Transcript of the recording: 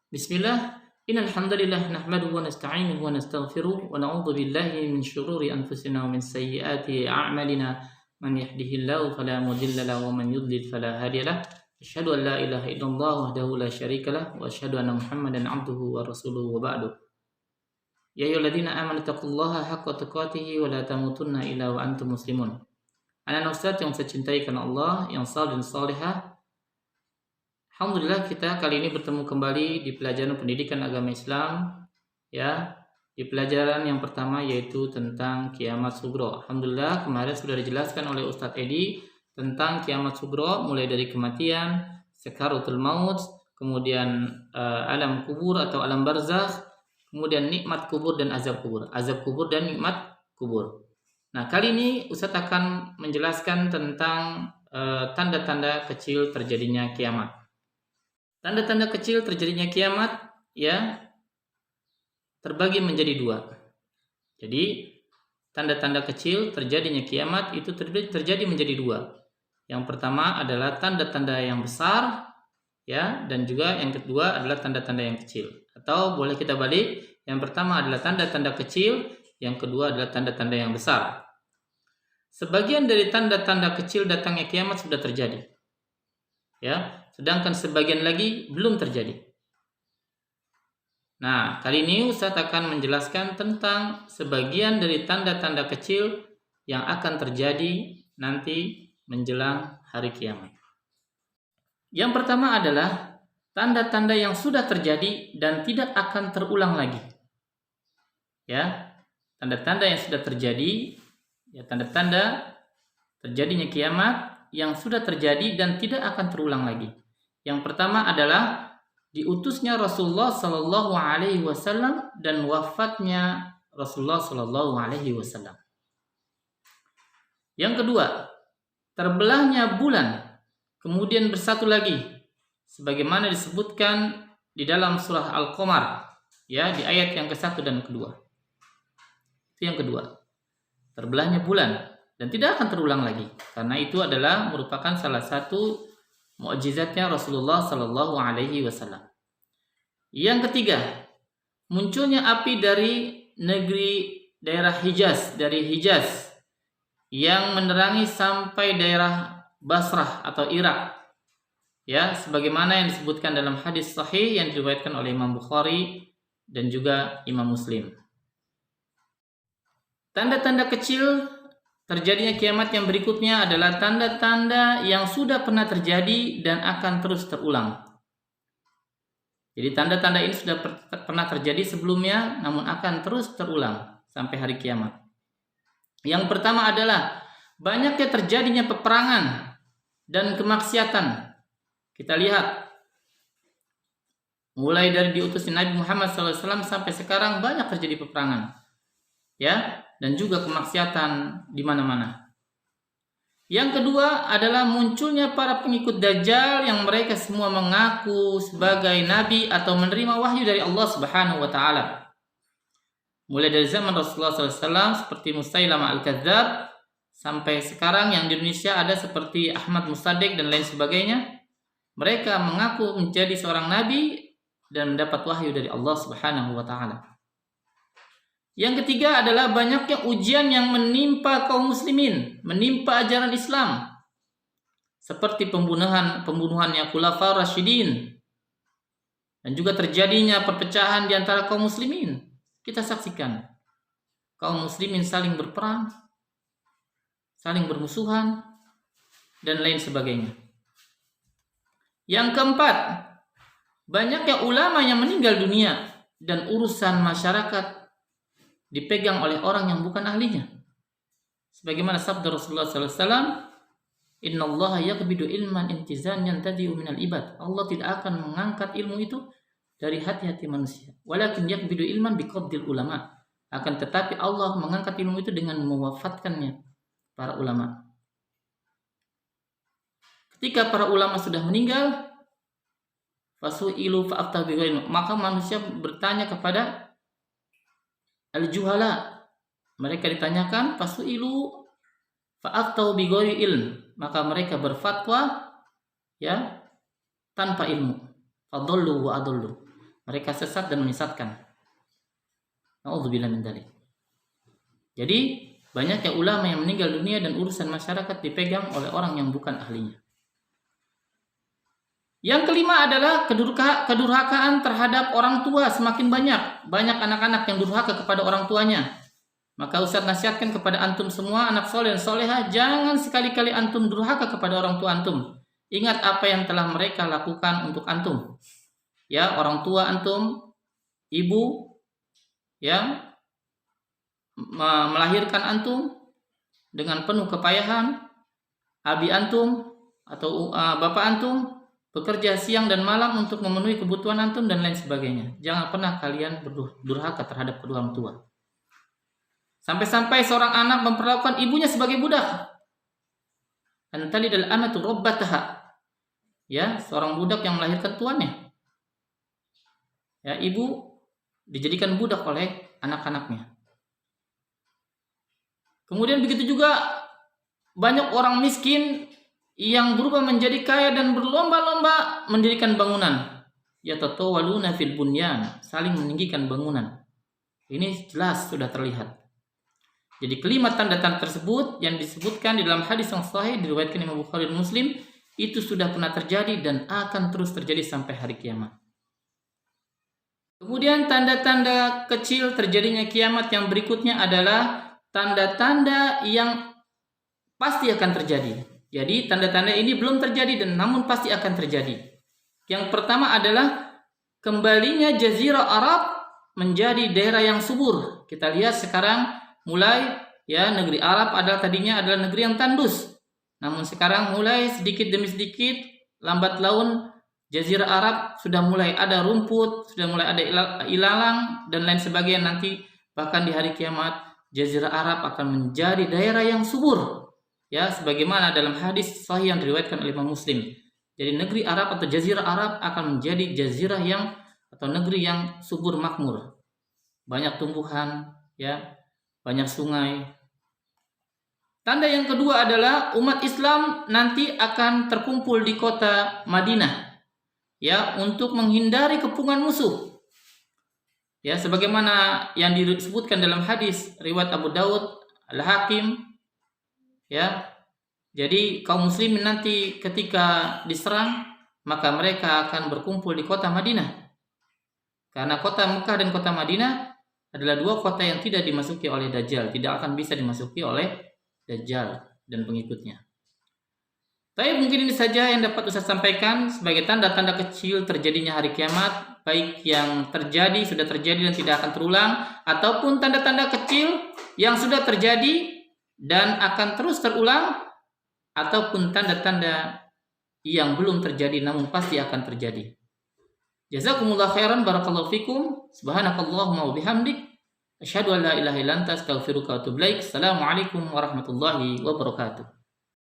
Bismillah, innal hamdalillah nahmaduhu wa nasta'inuhu wa nastaghfiruh wa na'udzu billahi min shururi anfusina wa min sayyiati a'malina. Man yahdihillahu fala mudilla lahu wa man yudlil fala hadiyalah. Asyhadu an la ilaha illallah wahdahu la syarikalah wa asyhadu anna Muhammadan 'abduhu wa rasuluhu wa ba'du. Ya ayyuhalladzina amanu taqullaha haqqa tuqatih wa la tamutunna illa wa antum muslimun. Anak ustaz yang saya cintai karena Allah, yang saleh dan salihah. Alhamdulillah kita kali ini bertemu kembali di pelajaran pendidikan agama Islam, ya. Di pelajaran yang pertama yaitu tentang kiamat sugro. Alhamdulillah kemarin sudah dijelaskan oleh Ustadz Edi tentang kiamat sugro, mulai dari kematian, sakaratul maut, kemudian alam kubur atau alam barzakh, kemudian nikmat kubur dan azab kubur dan nikmat kubur. Nah, kali ini Ustadz akan menjelaskan tentang tanda-tanda kecil terjadinya kiamat. Tanda-tanda kecil terjadinya kiamat ya terbagi menjadi dua. Jadi tanda-tanda kecil terjadinya kiamat itu terjadi menjadi dua. Yang pertama adalah tanda-tanda yang besar ya, dan juga yang kedua adalah tanda-tanda yang kecil. Atau boleh kita balik, yang pertama adalah tanda-tanda kecil, yang kedua adalah tanda-tanda yang besar. Sebagian dari tanda-tanda kecil datangnya kiamat sudah terjadi. Ya, sedangkan sebagian lagi belum terjadi. Nah, kali ini Ustaz akan menjelaskan tentang sebagian dari tanda-tanda kecil yang akan terjadi nanti menjelang hari kiamat. Yang pertama adalah tanda-tanda yang sudah terjadi dan tidak akan terulang lagi. Ya, tanda-tanda yang sudah terjadi, ya, tanda-tanda terjadinya kiamat yang sudah terjadi dan tidak akan terulang lagi. Yang pertama adalah diutusnya Rasulullah Sallallahu Alaihi Wasallam dan wafatnya Rasulullah Sallallahu Alaihi Wasallam. Yang kedua, terbelahnya bulan kemudian bersatu lagi, sebagaimana disebutkan di dalam surah Al-Qamar, ya, di ayat yang ke-1 dan kedua. Itu yang kedua, terbelahnya bulan dan tidak akan terulang lagi, karena itu adalah merupakan salah satu mukjizatnya Rasulullah Sallallahu Alaihi Wasallam. Yang ketiga, munculnya api dari negeri daerah Hijaz, dari Hijaz yang menerangi sampai daerah Basrah atau Irak, ya, sebagaimana yang disebutkan dalam hadis sahih yang diriwayatkan oleh Imam Bukhari dan juga Imam Muslim. Tanda-tanda kecil terjadinya kiamat yang berikutnya adalah tanda-tanda yang sudah pernah terjadi dan akan terus terulang. Jadi tanda-tanda ini sudah pernah terjadi sebelumnya, namun akan terus terulang sampai hari kiamat. Yang pertama adalah banyaknya terjadinya peperangan dan kemaksiatan. Kita lihat, mulai dari diutusnya Nabi Muhammad SAW sampai sekarang banyak terjadi peperangan, ya, dan juga kemaksiatan di mana-mana. Yang kedua adalah munculnya para pengikut Dajjal yang mereka semua mengaku sebagai nabi atau menerima wahyu dari Allah Subhanahu wa taala. Mulai dari zaman Rasulullah SAW seperti Musailamah Al-Kadzdzab sampai sekarang yang di Indonesia ada seperti Ahmad Mustadek dan lain sebagainya. Mereka mengaku menjadi seorang nabi dan mendapat wahyu dari Allah Subhanahu wa taala. Yang ketiga adalah banyaknya ujian yang menimpa kaum muslimin, menimpa ajaran Islam. Seperti pembunuhannya Khulafaur Rasyidin. Dan juga terjadinya perpecahan di antara kaum muslimin. Kita saksikan kaum muslimin saling berperang, saling bermusuhan, dan lain sebagainya. Yang keempat, banyaknya ulama yang meninggal dunia dan urusan masyarakat dipegang oleh orang yang bukan ahlinya. Sebagaimana sabda Rasulullah SAW, Inna Allah yaqbidu ilman intizan yantadi'u minal ibad. Allah tidak akan mengangkat ilmu itu dari hati-hati manusia. Walakin yaqbidu ilman biqabdil ulama. Akan tetapi Allah mengangkat ilmu itu dengan mewafatkannya para ulama. Ketika para ulama sudah meninggal, fasu'ilu fa'afta bighairi, maka manusia bertanya kepada al-juhala, mereka ditanyakan fasu'ilu fa'aftau bighairi ilm, maka mereka berfatwa ya tanpa ilmu. Fadallu wa adallu, Mereka sesat dan menyesatkan. Na'udzubillah min dzalik. Jadi banyaknya ulama yang meninggal dunia dan urusan masyarakat dipegang oleh orang yang bukan ahlinya. Yang kelima adalah kedurhakaan terhadap orang tua semakin banyak. Banyak anak-anak yang durhaka kepada orang tuanya. Maka Ustaz nasihatkan kepada antum semua, anak soleh dan soleha, jangan sekali-kali antum durhaka kepada orang tua antum. Ingat apa yang telah mereka lakukan untuk antum. Ya, orang tua antum, ibu yang melahirkan antum dengan penuh kepayahan, abi antum atau bapak antum bekerja siang dan malam untuk memenuhi kebutuhan antum dan lain sebagainya. Jangan pernah kalian berdurhaka terhadap kedua orang tua. Sampai-sampai seorang anak memperlakukan ibunya sebagai budak. Antalidal amatu rabbataha. Ya, seorang budak yang melahirkan tuannya. Ya, ibu dijadikan budak oleh anak-anaknya. Kemudian begitu juga banyak orang miskin yang berubah menjadi kaya dan berlomba-lomba mendirikan bangunan. Yatatawaluna fil bunyan, saling meninggikan bangunan. Ini jelas sudah terlihat. Jadi kelima tanda-tanda tersebut yang disebutkan di dalam hadis yang sahih diriwayatkan Imam Bukhari dan Muslim itu sudah pernah terjadi dan akan terus terjadi sampai hari kiamat. Kemudian tanda-tanda kecil terjadinya kiamat yang berikutnya adalah tanda-tanda yang pasti akan terjadi. Jadi tanda-tanda ini belum terjadi dan namun pasti akan terjadi. Yang pertama adalah kembalinya Jazirah Arab menjadi daerah yang subur. Kita lihat sekarang mulai ya negeri Arab tadinya adalah negeri yang tandus. Namun sekarang mulai sedikit demi sedikit lambat laun Jazirah Arab sudah mulai ada rumput, sudah mulai ada ilalang dan lain sebagainya. Nanti bahkan di hari kiamat Jazirah Arab akan menjadi daerah yang subur. Ya, sebagaimana dalam hadis sahih yang diriwayatkan oleh Imam Muslim. Jadi negeri Arab atau Jazirah Arab akan menjadi jazirah atau negeri yang subur makmur. Banyak tumbuhan, ya, banyak sungai. Tanda yang kedua adalah umat Islam nanti akan terkumpul di kota Madinah. Ya, untuk menghindari kepungan musuh. Ya, sebagaimana yang disebutkan dalam hadis riwayat Abu Daud, Al-Hakim. Ya. Jadi kaum muslimin nanti ketika diserang, maka mereka akan berkumpul di kota Madinah. Karena kota Mekah dan kota Madinah adalah dua kota yang tidak dimasuki oleh Dajjal, tidak akan bisa dimasuki oleh Dajjal dan pengikutnya. Tapi mungkin ini saja yang dapat Ustaz sampaikan sebagai tanda-tanda kecil terjadinya hari kiamat, baik yang sudah terjadi dan tidak akan terulang, ataupun tanda-tanda kecil yang sudah terjadi dan akan terus terulang, ataupun tanda-tanda yang belum terjadi namun pasti akan terjadi. Jazakumullah khairan, barakallahu fikum, subhanakallahumma wa bihamdik, asyhadu an la ilaha illa anta, astaghfiruka wa atubu ilaik. Assalamualaikum warahmatullahi wabarakatuh.